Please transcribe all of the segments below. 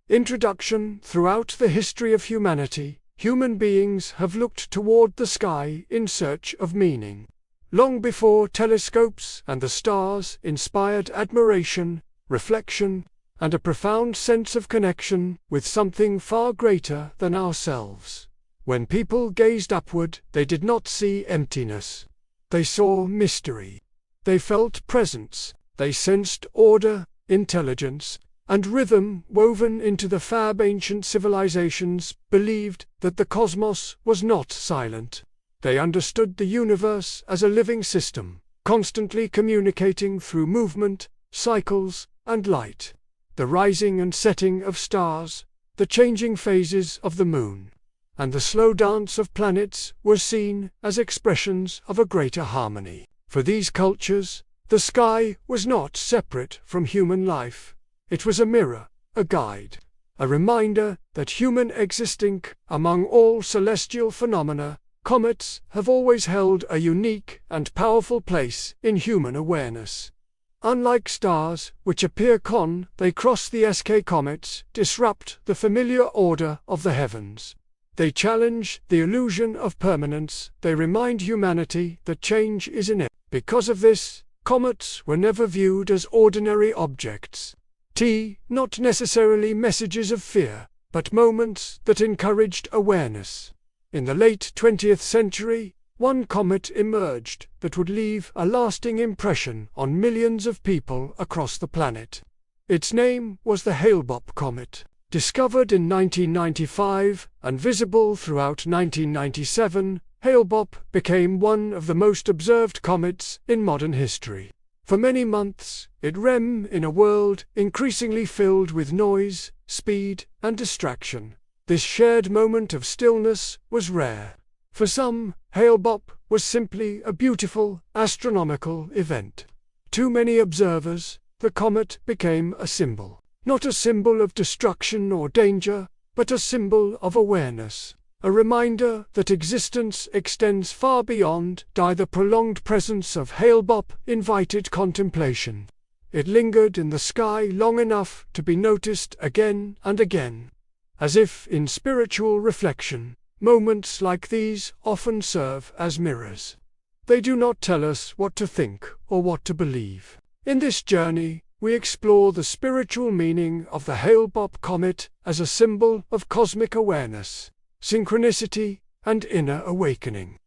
Introduction. Throughout the history of humanity, human beings have looked toward the sky in search of meaning. Long before telescopes and the stars inspired admiration, reflection, and a profound sense of connection with something far greater than ourselves. When people gazed upward, they did not see emptiness. They saw mystery. They felt presence. They sensed order, intelligence, and rhythm woven into the fab. Ancient civilizations believed that the cosmos was not silent. They understood the universe as a living system, constantly communicating through movement, cycles, and light. The rising and setting of stars, the changing phases of the moon, and the slow dance of planets were seen as expressions of a greater harmony. For these cultures, the sky was not separate from human life. It was a mirror, a guide, a reminder that human existing among all celestial phenomena. Comets have always held a unique and powerful place in human awareness. Unlike stars, which appear they cross the sky. Comets disrupt the familiar order of the heavens. They challenge the illusion of permanence. They remind humanity that change is inevitable. Because of this, comets were never viewed as ordinary objects. Not necessarily messages of fear, but moments that encouraged awareness. In the late 20th century, one comet emerged that would leave a lasting impression on millions of people across the planet. Its name was the Hale-Bopp comet. Discovered in 1995 and visible throughout 1997, Hale-Bopp became one of the most observed comets in modern history. For many months, it roamed in a world increasingly filled with noise, speed, and distraction. This shared moment of stillness was rare. For some, Hale-Bopp was simply a beautiful, astronomical event. To many observers, the comet became a symbol. Not a symbol of destruction or danger, but a symbol of awareness. A reminder that existence extends far beyond. The prolonged presence of Hale-Bopp invited contemplation. It lingered in the sky long enough to be noticed again and again. As if in spiritual reflection, moments like these often serve as mirrors. They do not tell us what to think or what to believe. In this journey, we explore the spiritual meaning of the Hale-Bopp comet as a symbol of cosmic awareness, synchronicity, and inner awakening.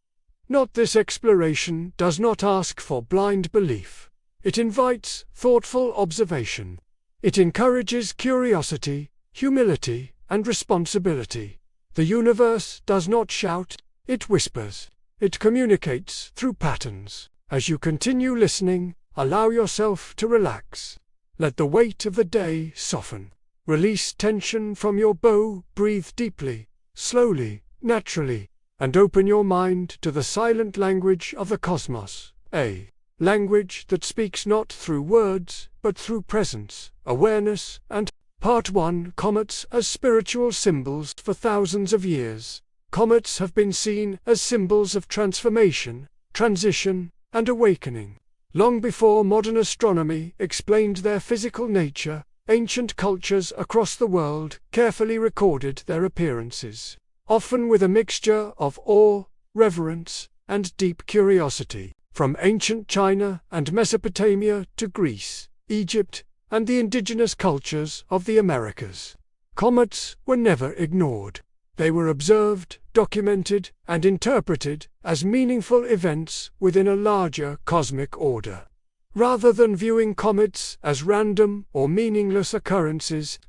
This exploration does not ask for blind belief. It invites thoughtful observation. It encourages curiosity, humility, and responsibility. The universe does not shout, it whispers. It communicates through patterns. As you continue listening, allow yourself to relax. Let the weight of the day soften. Release tension from your bow. Breathe deeply, slowly, naturally, and open your mind to the silent language of the cosmos, a language that speaks not through words, but through presence, awareness, and Part 1. Comets as spiritual symbols. For thousands of years, comets have been seen as symbols of transformation, transition, and awakening. Long before modern astronomy explained their physical nature, ancient cultures across the world carefully recorded their appearances, often with a mixture of awe, reverence, and deep curiosity. From ancient China and Mesopotamia to Greece, Egypt, and the indigenous cultures of the Americas, comets were never ignored. They were observed, documented, and interpreted as meaningful events within a larger cosmic order. Rather than viewing comets as random or meaningless occurrences,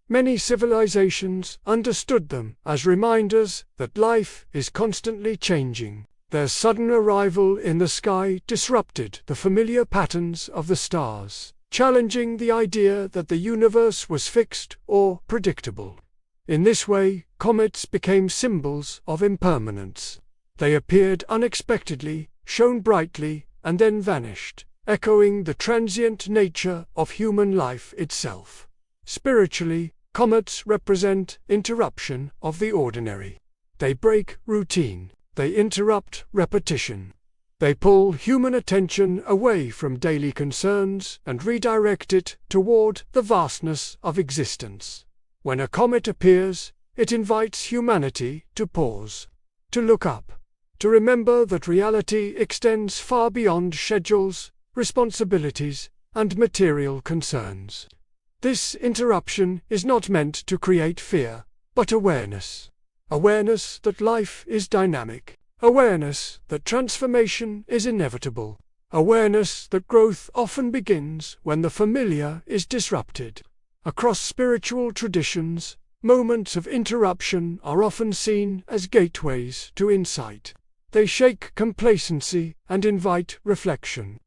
many civilizations understood them as reminders that life is constantly changing. Their sudden arrival in the sky disrupted the familiar patterns of the stars, challenging the idea that the universe was fixed or predictable. In this way, comets became symbols of impermanence. They appeared unexpectedly, shone brightly, and then vanished, echoing the transient nature of human life itself. Spiritually, comets represent interruption of the ordinary. They break routine. They interrupt repetition. They pull human attention away from daily concerns and redirect it toward the vastness of existence. When a comet appears, it invites humanity to pause, to look up, to remember that reality extends far beyond schedules, responsibilities, and material concerns. This interruption is not meant to create fear, but awareness. Awareness that life is dynamic. Awareness that transformation is inevitable. Awareness that growth often begins when the familiar is disrupted. Across spiritual traditions, moments of interruption are often seen as gateways to insight. They shake complacency and invite reflection.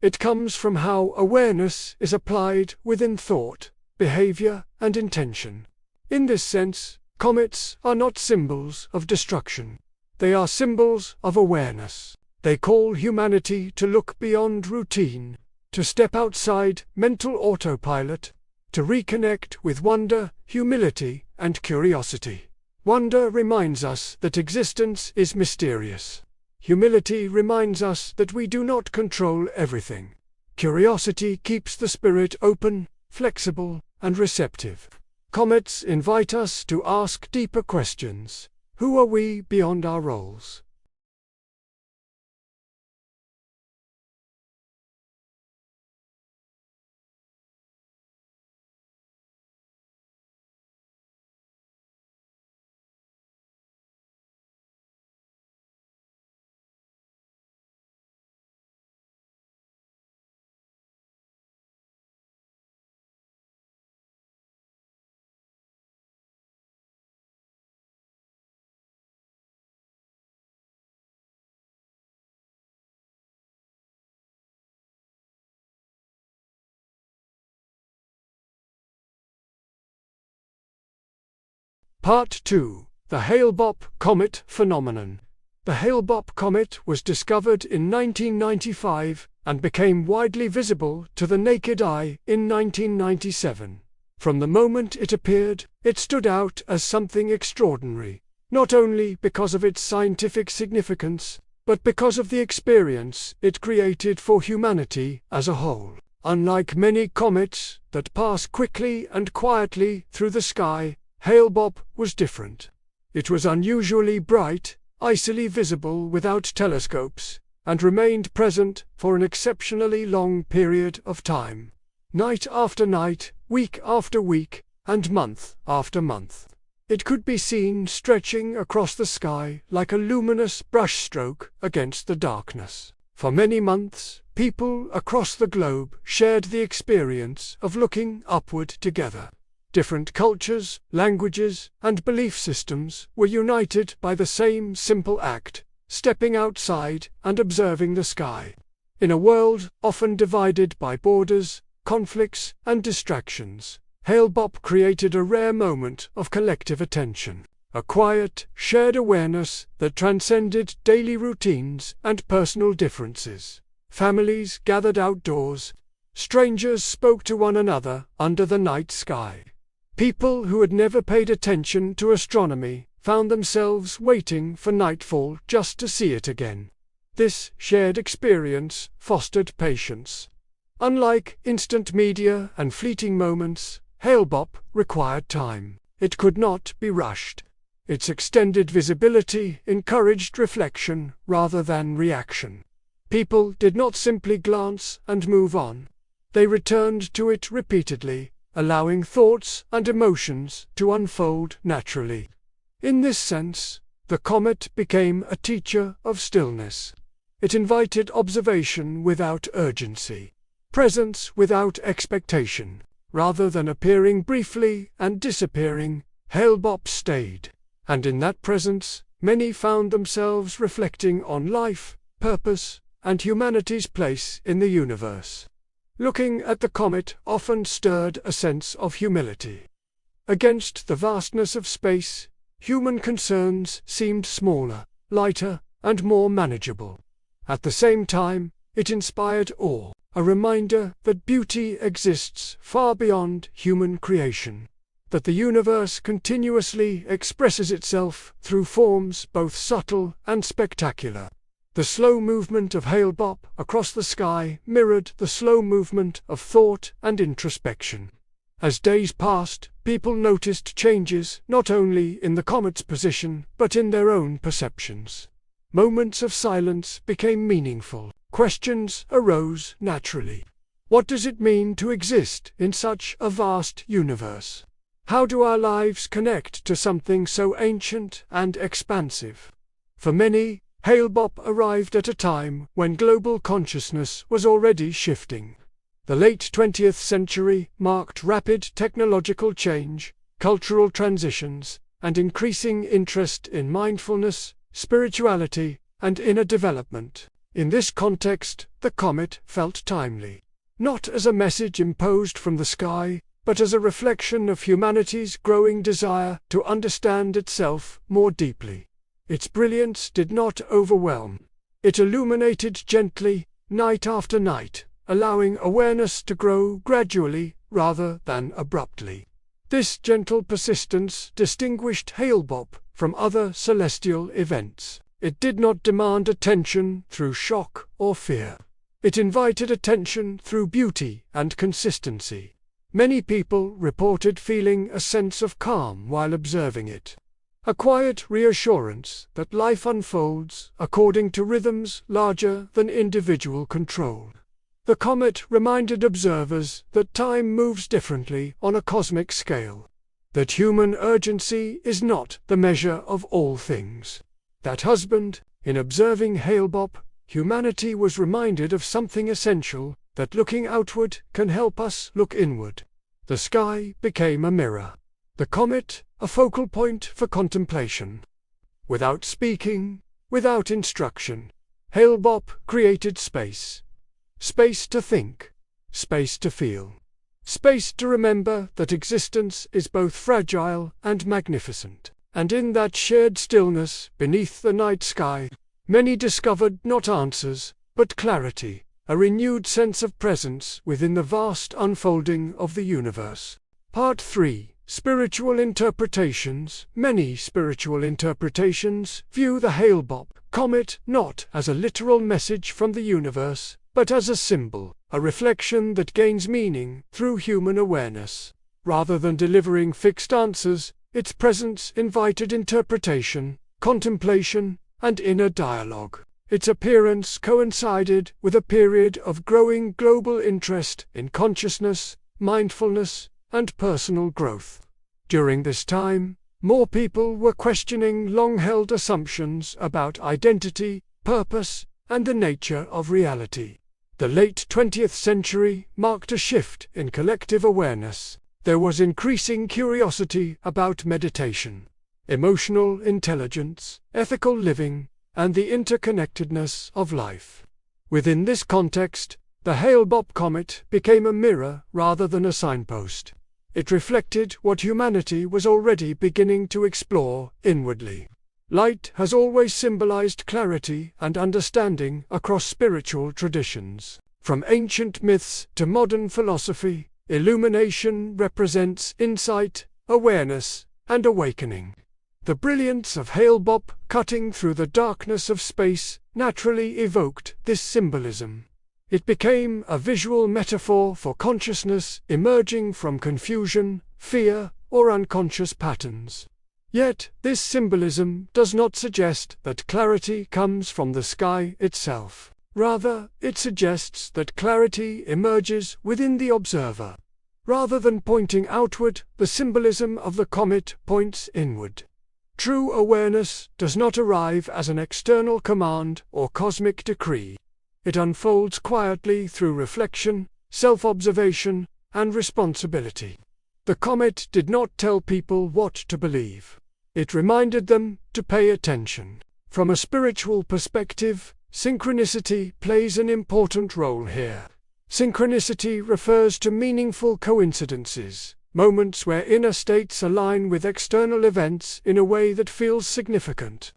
It comes from how awareness is applied within thought, behavior, and intention. In this sense, comets are not symbols of destruction. They are symbols of awareness. They call humanity to look beyond routine, to step outside mental autopilot, to reconnect with wonder, humility, and curiosity. Wonder reminds us that existence is mysterious. Humility reminds us that we do not control everything. Curiosity keeps the spirit open, flexible, and receptive. Comets invite us to ask deeper questions. Who are we beyond our roles? Part 2. The Hale-Bopp Comet Phenomenon. The Hale-Bopp comet was discovered in 1995 and became widely visible to the naked eye in 1997. From the moment it appeared, it stood out as something extraordinary, not only because of its scientific significance, but because of the experience it created for humanity as a whole. Unlike many comets that pass quickly and quietly through the sky, Hale-Bopp was different. It was unusually bright, icily visible without telescopes, and remained present for an exceptionally long period of time. Night after night, week after week, and month after month. It could be seen stretching across the sky like a luminous brushstroke against the darkness. For many months, people across the globe shared the experience of looking upward together. Different cultures, languages, and belief systems were united by the same simple act, stepping outside and observing the sky. In a world often divided by borders, conflicts, and distractions, Hale-Bopp created a rare moment of collective attention, a quiet, shared awareness that transcended daily routines and personal differences. Families gathered outdoors. Strangers spoke to one another under the night sky. People who had never paid attention to astronomy found themselves waiting for nightfall just to see it again. This shared experience fostered patience. Unlike instant media and fleeting moments, Hale-Bopp required time. It could not be rushed. Its extended visibility encouraged reflection rather than reaction. People did not simply glance and move on. They returned to it repeatedly, allowing thoughts and emotions to unfold naturally. In this sense, the comet became a teacher of stillness. It invited observation without urgency, presence without expectation. Rather than appearing briefly and disappearing, Hale-Bopp stayed. And in that presence, many found themselves reflecting on life, purpose, and humanity's place in the universe. Looking at the comet often stirred a sense of humility. Against the vastness of space, human concerns seemed smaller, lighter, and more manageable. At the same time, it inspired awe, a reminder that beauty exists far beyond human creation, that the universe continuously expresses itself through forms both subtle and spectacular. The slow movement of Hale-Bopp across the sky mirrored the slow movement of thought and introspection. As days passed, people noticed changes not only in the comet's position but in their own perceptions. Moments of silence became meaningful. Questions arose naturally. What does it mean to exist in such a vast universe? How do our lives connect to something so ancient and expansive? For many, Hale-Bopp arrived at a time when global consciousness was already shifting. The late 20th century marked rapid technological change, cultural transitions, and increasing interest in mindfulness, spirituality, and inner development. In this context, the comet felt timely, not as a message imposed from the sky, but as a reflection of humanity's growing desire to understand itself more deeply. Its brilliance did not overwhelm. It illuminated gently, night after night, allowing awareness to grow gradually rather than abruptly. This gentle persistence distinguished Hale-Bopp from other celestial events. It did not demand attention through shock or fear. It invited attention through beauty and consistency. Many people reported feeling a sense of calm while observing it. A quiet reassurance that life unfolds according to rhythms larger than individual control. The comet reminded observers that time moves differently on a cosmic scale, that human urgency is not the measure of all things. In observing Hale-Bopp, humanity was reminded of something essential, that looking outward can help us look inward. The sky became a mirror. The comet, a focal point for contemplation. Without speaking, without instruction, Hale-Bopp created space. Space to think, space to feel, space to remember that existence is both fragile and magnificent. And in that shared stillness beneath the night sky, many discovered not answers, but clarity, a renewed sense of presence within the vast unfolding of the universe. Part 3. Spiritual interpretations. Many spiritual interpretations view the Hale-Bopp comet not as a literal message from the universe, but as a symbol, a reflection that gains meaning through human awareness. Rather than delivering fixed answers, its presence invited interpretation, contemplation, and inner dialogue. Its appearance coincided with a period of growing global interest in consciousness, mindfulness, and personal growth. During this time, more people were questioning long-held assumptions about identity, purpose, and the nature of reality. The late 20th century marked a shift in collective awareness. There was increasing curiosity about meditation, emotional intelligence, ethical living, and the interconnectedness of life. Within this context, the Hale-Bopp comet became a mirror rather than a signpost. It reflected what humanity was already beginning to explore inwardly. Light has always symbolized clarity and understanding across spiritual traditions. From ancient myths to modern philosophy, illumination represents insight, awareness, and awakening. The brilliance of Hale-Bopp cutting through the darkness of space naturally evoked this symbolism. It became a visual metaphor for consciousness emerging from confusion, fear, or unconscious patterns. Yet, this symbolism does not suggest that clarity comes from the sky itself. Rather, it suggests that clarity emerges within the observer. Rather than pointing outward, the symbolism of the comet points inward. True awareness does not arrive as an external command or cosmic decree. It unfolds quietly through reflection, self-observation, and responsibility. The comet did not tell people what to believe. It reminded them to pay attention. From a spiritual perspective, synchronicity plays an important role here. Synchronicity refers to meaningful coincidences, moments where inner states align with external events in a way that feels significant.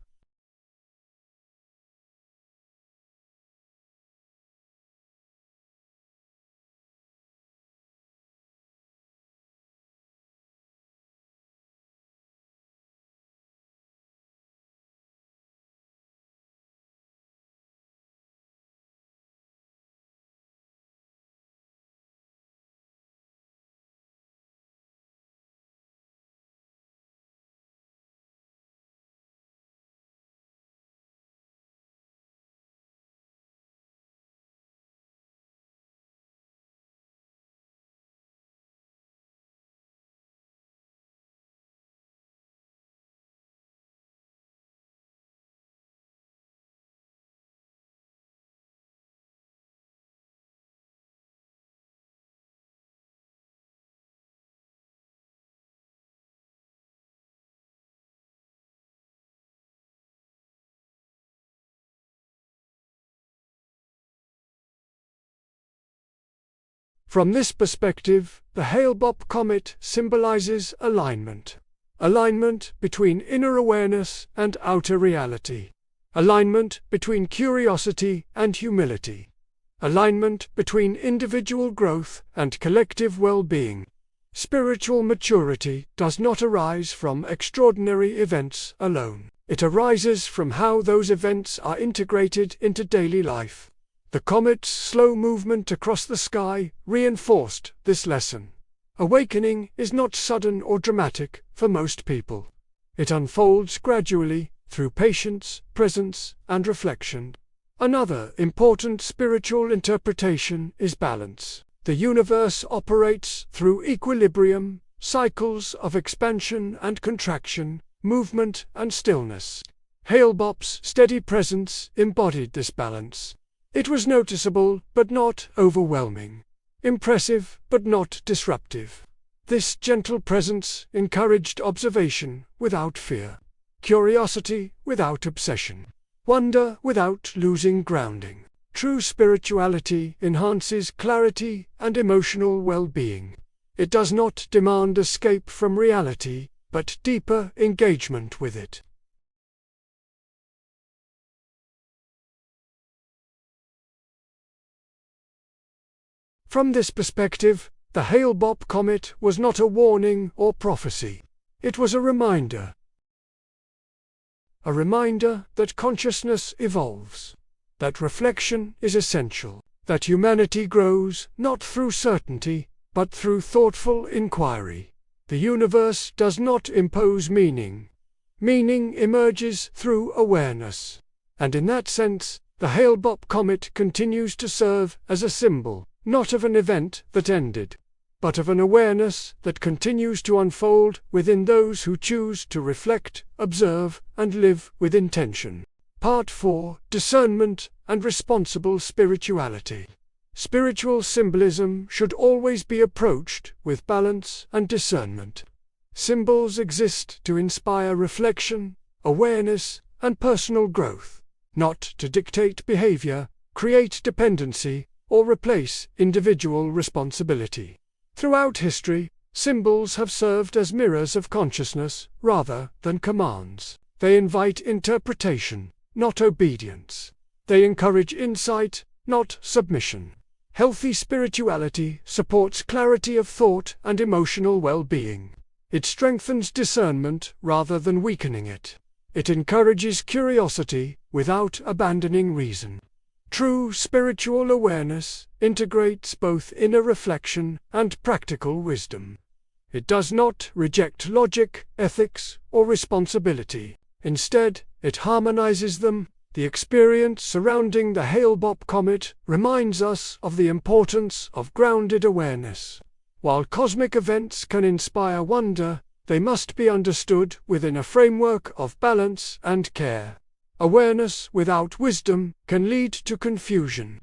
From this perspective, the Hale-Bopp comet symbolizes alignment. Alignment between inner awareness and outer reality. Alignment between curiosity and humility. Alignment between individual growth and collective well-being. Spiritual maturity does not arise from extraordinary events alone. It arises from how those events are integrated into daily life. The comet's slow movement across the sky reinforced this lesson. Awakening is not sudden or dramatic for most people. It unfolds gradually through patience, presence, and reflection. Another important spiritual interpretation is balance. The universe operates through equilibrium, cycles of expansion and contraction, movement and stillness. Hale-Bopp's steady presence embodied this balance. It was noticeable but not overwhelming, impressive but not disruptive. This gentle presence encouraged observation without fear, curiosity without obsession, wonder without losing grounding. True spirituality enhances clarity and emotional well-being. It does not demand escape from reality, but deeper engagement with it. From this perspective, the Hale-Bopp comet was not a warning or prophecy. It was a reminder. A reminder that consciousness evolves, that reflection is essential, that humanity grows not through certainty, but through thoughtful inquiry. The universe does not impose meaning. Meaning emerges through awareness. And in that sense, the Hale-Bopp comet continues to serve as a symbol, not of an event that ended, but of an awareness that continues to unfold within those who choose to reflect, observe, and live with intention. Part 4: Discernment and Responsible Spirituality. Spiritual symbolism should always be approached with balance and discernment. Symbols exist to inspire reflection, awareness, and personal growth. not to dictate behavior, create dependency, or replace individual responsibility. Throughout history, symbols have served as mirrors of consciousness rather than commands. They invite interpretation, not obedience. They encourage insight, not submission. Healthy spirituality supports clarity of thought and emotional well-being. It strengthens discernment rather than weakening it. It encourages curiosity without abandoning reason. True spiritual awareness integrates both inner reflection and practical wisdom. It does not reject logic, ethics, or responsibility. Instead, it harmonizes them. The experience surrounding the Hale-Bopp comet reminds us of the importance of grounded awareness. While cosmic events can inspire wonder, they must be understood within a framework of balance and care. Awareness without wisdom can lead to confusion.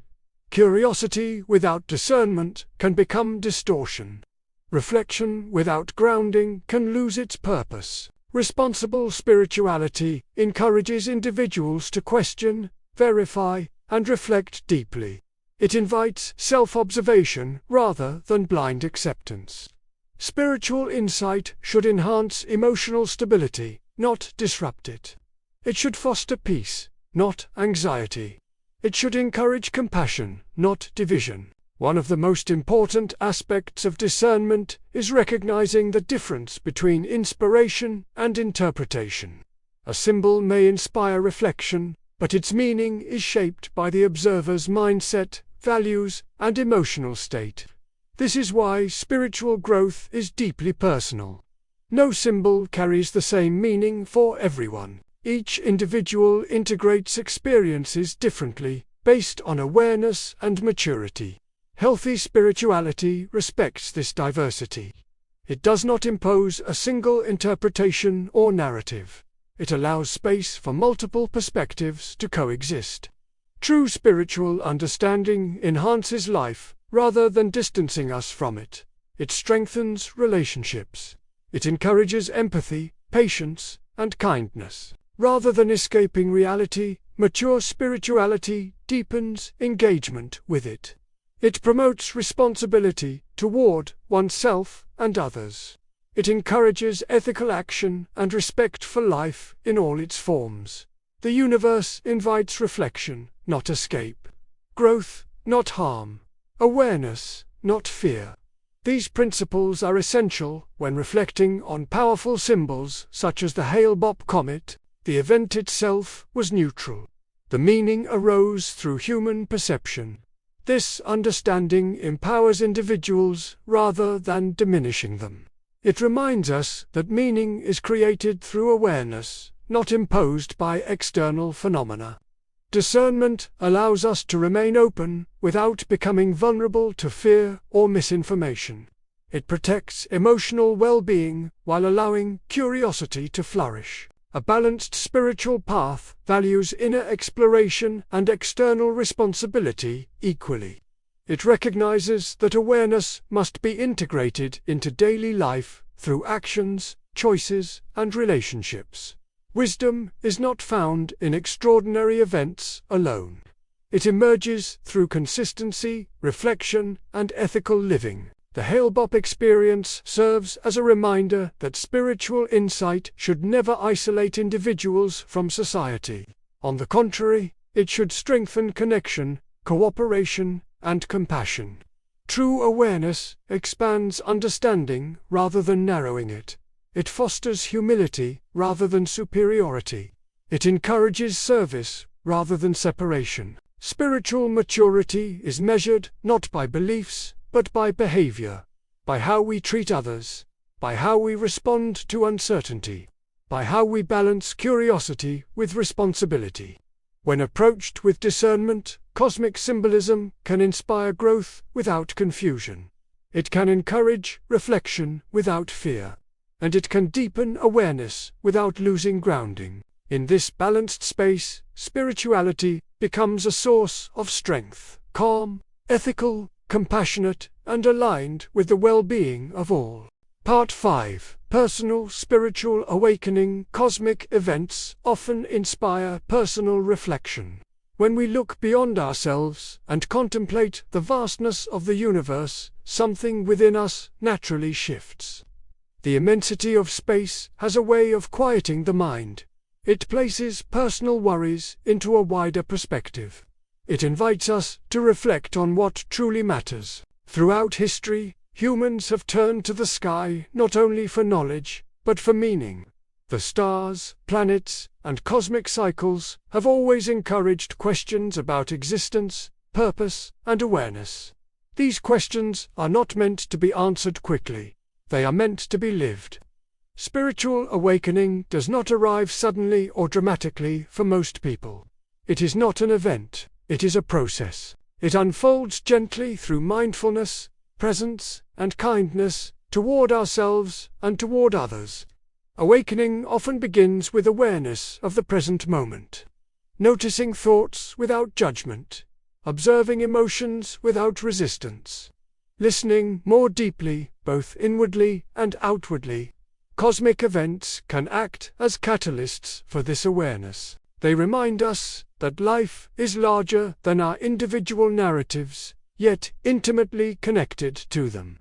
Curiosity without discernment can become distortion. Reflection without grounding can lose its purpose. Responsible spirituality encourages individuals to question, verify, and reflect deeply. It invites self-observation rather than blind acceptance. Spiritual insight should enhance emotional stability, not disrupt it. It should foster peace, not anxiety. It should encourage compassion, not division. One of the most important aspects of discernment is recognizing the difference between inspiration and interpretation. A symbol may inspire reflection, but its meaning is shaped by the observer's mindset, values, and emotional state. This is why spiritual growth is deeply personal. No symbol carries the same meaning for everyone. Each individual integrates experiences differently, based on awareness and maturity. Healthy spirituality respects this diversity. It does not impose a single interpretation or narrative. It allows space for multiple perspectives to coexist. True spiritual understanding enhances life rather than distancing us from it. It strengthens relationships. It encourages empathy, patience, and kindness. Rather than escaping reality, mature spirituality deepens engagement with it. It promotes responsibility toward oneself and others. It encourages ethical action and respect for life in all its forms. The universe invites reflection, not escape. Growth, not harm. Awareness, not fear. These principles are essential when reflecting on powerful symbols such as the Hale-Bopp comet. The event itself was neutral. The meaning arose through human perception. This understanding empowers individuals rather than diminishing them. It reminds us that meaning is created through awareness, not imposed by external phenomena. Discernment allows us to remain open without becoming vulnerable to fear or misinformation. It protects emotional well-being while allowing curiosity to flourish. A balanced spiritual path values inner exploration and external responsibility equally. It recognizes that awareness must be integrated into daily life through actions, choices, and relationships. Wisdom is not found in extraordinary events alone. It emerges through consistency, reflection, and ethical living. The Hale-Bopp experience serves as a reminder that spiritual insight should never isolate individuals from society. On the contrary, it should strengthen connection, cooperation, and compassion. True awareness expands understanding rather than narrowing it. It fosters humility rather than superiority. It encourages service rather than separation. Spiritual maturity is measured not by beliefs, but by behavior, by how we treat others, by how we respond to uncertainty, by how we balance curiosity with responsibility. When approached with discernment, cosmic symbolism can inspire growth without confusion. It can encourage reflection without fear, and it can deepen awareness without losing grounding. In this balanced space, spirituality becomes a source of strength, calm, ethical, compassionate, and aligned with the well-being of all. Part 5. Personal spiritual awakening. Cosmic events often inspire personal reflection. When we look beyond ourselves and contemplate the vastness of the universe, something within us naturally shifts. The immensity of space has a way of quieting the mind. It places personal worries into a wider perspective. It invites us to reflect on what truly matters. Throughout history, humans have turned to the sky not only for knowledge, but for meaning. The stars, planets, and cosmic cycles have always encouraged questions about existence, purpose, and awareness. These questions are not meant to be answered quickly. They are meant to be lived. Spiritual awakening does not arrive suddenly or dramatically for most people. It is not an event, it is a process. It unfolds gently through mindfulness, presence, and kindness toward ourselves and toward others. Awakening often begins with awareness of the present moment. Noticing thoughts without judgment. Observing emotions without resistance. Listening more deeply, both inwardly and outwardly. Cosmic events can act as catalysts for this awareness. They remind us that life is larger than our individual narratives, yet intimately connected to them.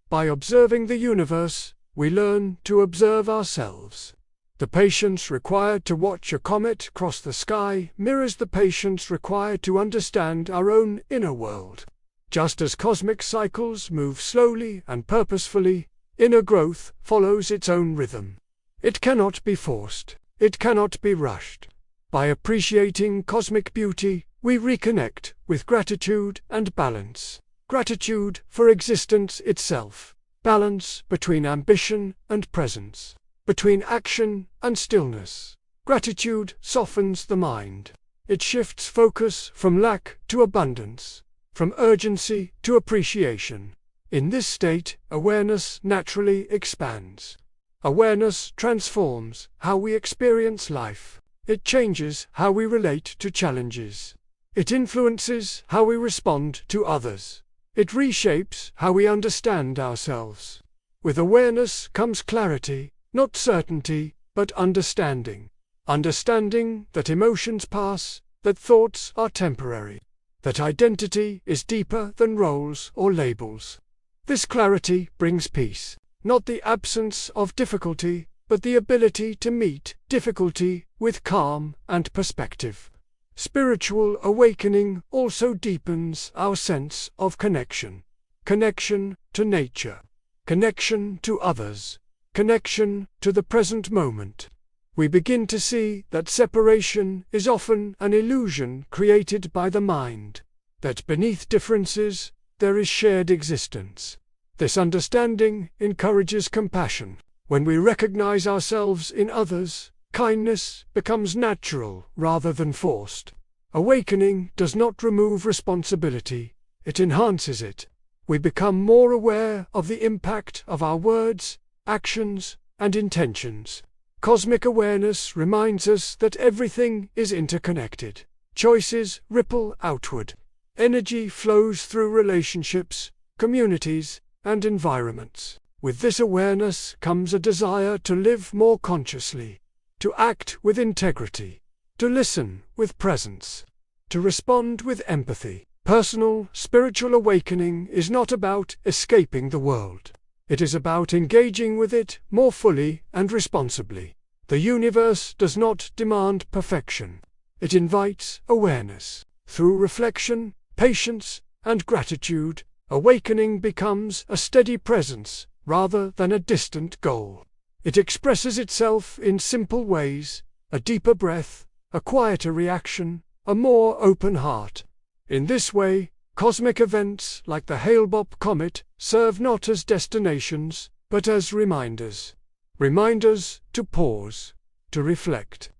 By observing the universe, we learn to observe ourselves. The patience required to watch a comet cross the sky mirrors the patience required to understand our own inner world. Just as cosmic cycles move slowly and purposefully, inner growth follows its own rhythm. It cannot be forced. It cannot be rushed. By appreciating cosmic beauty, we reconnect with gratitude and balance. Gratitude for existence itself. Balance between ambition and presence. Between action and stillness. Gratitude softens the mind. It shifts focus from lack to abundance, from urgency to appreciation. In this state, awareness naturally expands. Awareness transforms how we experience life. It changes how we relate to challenges. It influences how we respond to others. It reshapes how we understand ourselves. With awareness comes clarity, not certainty, but understanding. Understanding that emotions pass, that thoughts are temporary, that identity is deeper than roles or labels. This clarity brings peace, not the absence of difficulty, but the ability to meet difficulty with calm and perspective. Spiritual awakening also deepens our sense of connection. Connection to nature. Connection to others. Connection to the present moment. We begin to see that separation is often an illusion created by the mind, that beneath differences there is shared existence. This understanding encourages compassion. When we recognize ourselves in others, kindness becomes natural rather than forced. Awakening does not remove responsibility, it enhances it. We become more aware of the impact of our words, actions, and intentions. Cosmic awareness reminds us that everything is interconnected. Choices ripple outward. Energy flows through relationships, communities, and environments. With this awareness comes a desire to live more consciously, to act with integrity, to listen with presence, to respond with empathy. Personal spiritual awakening is not about escaping the world. It is about engaging with it more fully and responsibly. The universe does not demand perfection. It invites awareness. Through reflection, patience, and gratitude, awakening becomes a steady presence rather than a distant goal. It expresses itself in simple ways: a deeper breath, a quieter reaction, a more open heart. In this way, cosmic events like the Hale-Bopp comet serve not as destinations, but as reminders. Reminders to pause, to reflect,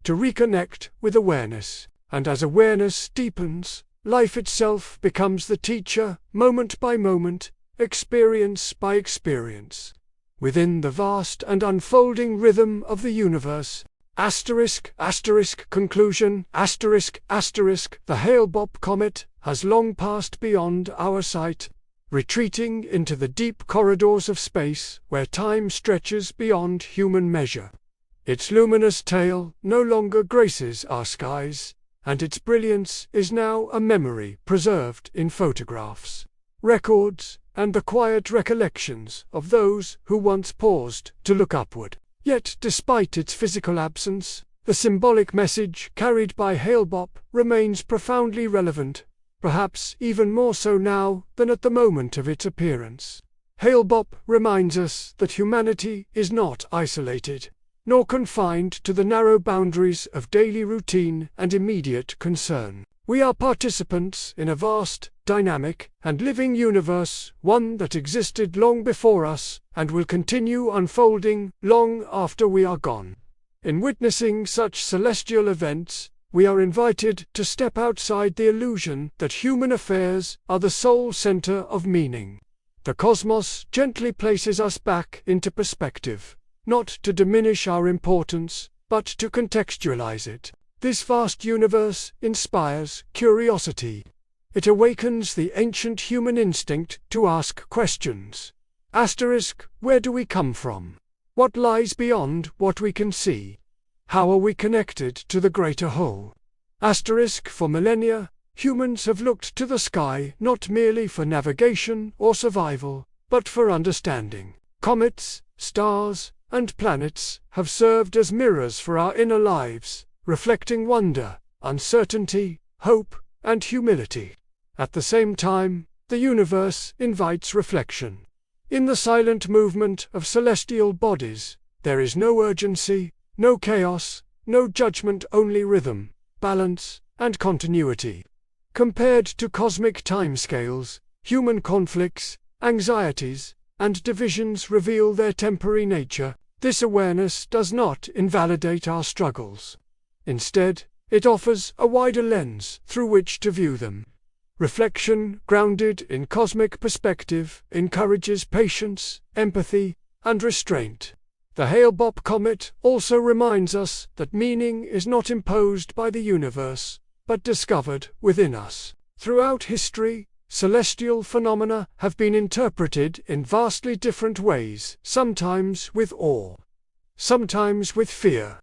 to reconnect with awareness. And as awareness deepens, life itself becomes the teacher, moment by moment, experience by experience. Within the vast and unfolding rhythm of the universe, conclusion, the Hale-Bopp comet has long passed beyond our sight. retreating into the deep corridors of space where time stretches beyond human measure. Its luminous tail no longer graces our skies, and its brilliance is now a memory preserved in photographs, records, and the quiet recollections of those who once paused to look upward. Yet, despite its physical absence, the symbolic message carried by Hale-Bopp remains profoundly relevant, perhaps even more so now than at the moment of its appearance. Hale-Bopp reminds us that humanity is not isolated, nor confined to the narrow boundaries of daily routine and immediate concern. We are participants in a vast, dynamic, and living universe, one that existed long before us and will continue unfolding long after we are gone. In witnessing such celestial events, we are invited to step outside the illusion that human affairs are the sole center of meaning. The cosmos gently places us back into perspective, not to diminish our importance, but to contextualize it. This vast universe inspires curiosity. It awakens the ancient human instinct to ask questions. Where do we come from? What lies beyond what we can see? How are we connected to the greater whole? For millennia, humans have looked to the sky not merely for navigation or survival, but for understanding. Comets, stars, and planets have served as mirrors for our inner lives, reflecting wonder, uncertainty, hope, and humility. At the same time, the universe invites reflection. In the silent movement of celestial bodies, there is no urgency, no chaos, no judgment, only rhythm, balance, and continuity. Compared to cosmic timescales, human conflicts, anxieties, and divisions reveal their temporary nature. This awareness does not invalidate our struggles. Instead, it offers a wider lens through which to view them. Reflection, grounded in cosmic perspective, encourages patience, empathy, and restraint. The Hale-Bopp comet also reminds us that meaning is not imposed by the universe, but discovered within us. Throughout history, celestial phenomena have been interpreted in vastly different ways, sometimes with awe, sometimes with fear.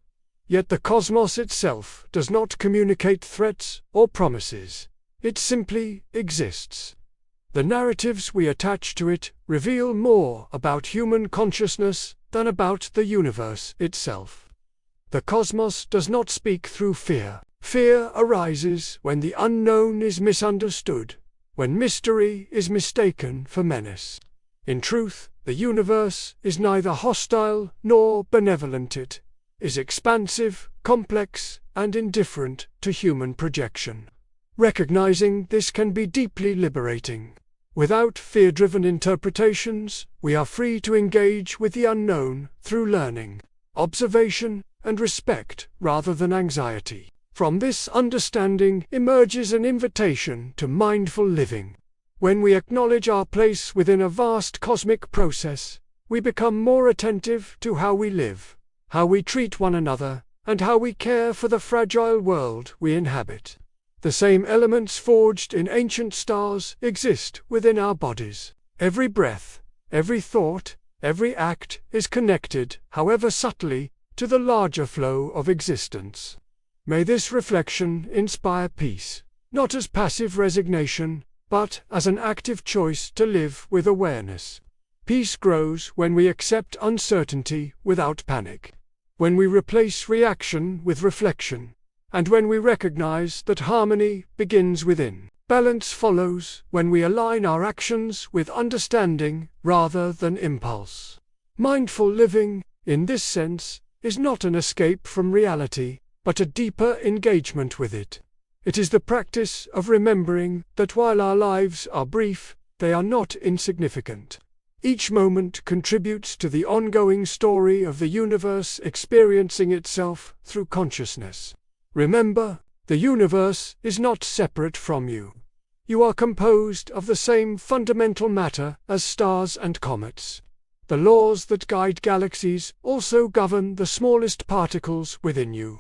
Yet the cosmos itself does not communicate threats or promises. It simply exists. The narratives we attach to it reveal more about human consciousness than about the universe itself. The cosmos does not speak through fear. Fear arises when the unknown is misunderstood, when mystery is mistaken for menace. In truth, the universe is neither hostile nor benevolent. It is expansive, complex, and indifferent to human projection. Recognizing this can be deeply liberating. Without fear-driven interpretations, we are free to engage with the unknown through learning, observation, and respect rather than anxiety. From this understanding emerges an invitation to mindful living. When we acknowledge our place within a vast cosmic process, we become more attentive to how we live, how we treat one another, and how we care for the fragile world we inhabit. The same elements forged in ancient stars exist within our bodies. Every breath, every thought, every act is connected, however subtly, to the larger flow of existence. May this reflection inspire peace, not as passive resignation, but as an active choice to live with awareness. Peace grows when we accept uncertainty without panic, when we replace reaction with reflection, and when we recognize that harmony begins within. Balance follows when we align our actions with understanding rather than impulse. Mindful living, in this sense, is not an escape from reality, but a deeper engagement with it. It is the practice of remembering that while our lives are brief, they are not insignificant. Each moment contributes to the ongoing story of the universe experiencing itself through consciousness. Remember, the universe is not separate from you. You are composed of the same fundamental matter as stars and comets. The laws that guide galaxies also govern the smallest particles within you.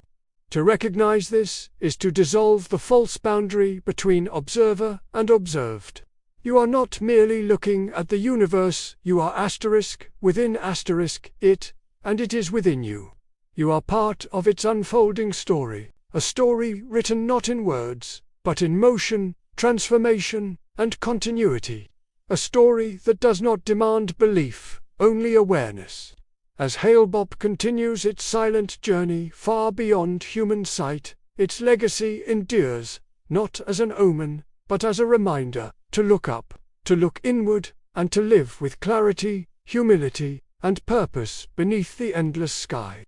To recognize this is to dissolve the false boundary between observer and observed. You are not merely looking at the universe, you are asterisk within asterisk it, and it is within you. You are part of its unfolding story, a story written not in words, but in motion, transformation, and continuity. A story that does not demand belief, only awareness. As Hale-Bopp continues its silent journey far beyond human sight, its legacy endures, not as an omen, but as a reminder to look up, to look inward, and to live with clarity, humility, and purpose beneath the endless sky.